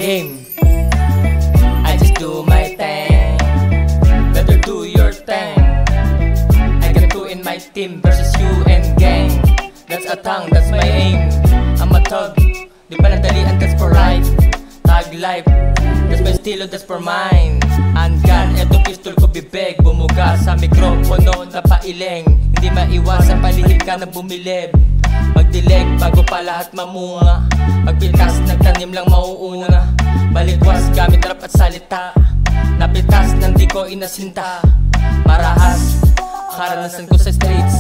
game. I just do my thing, better do your thing. I got two in my team versus you and gang. That's a tongue, that's my aim. I'm a thug, di pa nadalian, that's for life. Tag life, that's my estilo, that's for mine. Handgun, eto pistol ko bibig. Bumuga sa mikropono na pailing. Hindi maiwasan, palihim ka na bumilib. Magdileg bago pa lahat mamunga. Pagpitas, nagtanim lang mauuna. Balikwas gamit rap at salita. Napitas nang di ko inasinta. Marahas, karanasan ko sa streets.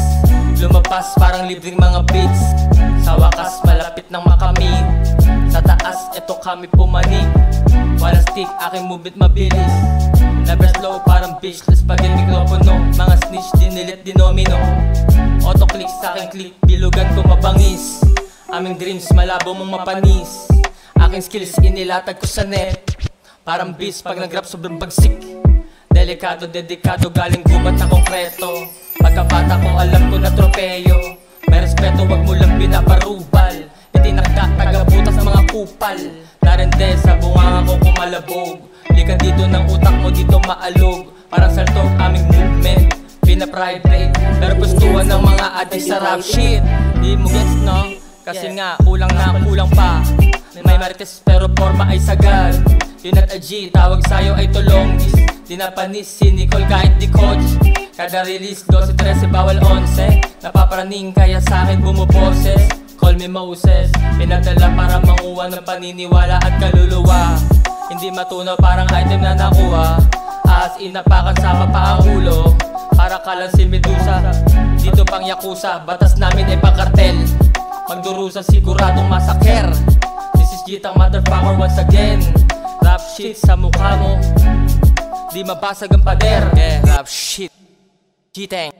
Lumabas parang libreng mga beats. Sa wakas malapit nang makamit. Sa taas, eto kami pumanik. Wala stick, aking movement mabilis. Never slow, parang bitchless pag yung mikropono. Mga snitch, dinilit, dinomino. Auto-click sa aking click, bilugan ko mabangis. Aming dreams, malabo mong mapanis. Aking skills, inilatag ko sa net. Parang beast, pag nag-rap sobrang bagsik. Delikado, dedikado, galing gubat na konkreto. Pagkabata ko, alam ko na tropeyo. May respeto, wag mo lang binabarubal. Itinakda, taga-butas ng mga kupal. Narende sa bunganga ko kumalabog. Likan dito ng utak mo, dito maalog. Parang saltog aming movement, pina-private. Pero gustuhan ng mga adik sa rap shit. Di mo gets no? Kasi nga, kulang na, kulang pa. May marites pero forma ay sagad. Yun at a G, tawag sa'yo ay tulongis. Di napanis si Nicole kahit di coach. Kada release, 12-13 bawal 11. Napaparaning kaya sa'kin bumuboses. Call me Moses, pinadala para manguha ng paniniwala at kaluluwa. Hindi matunaw parang item na nakuha. As inapakan sa mapa ang ulo. Para ka lang si Medusa, dito pang Yakuza. Batas namin ay pangkartel. Magdurusa siguradong masaker. This is Jitang motherfucker once again. Rap shit sa mukha mo, di mabasag ang pader. Yeah, rap shit Jitang.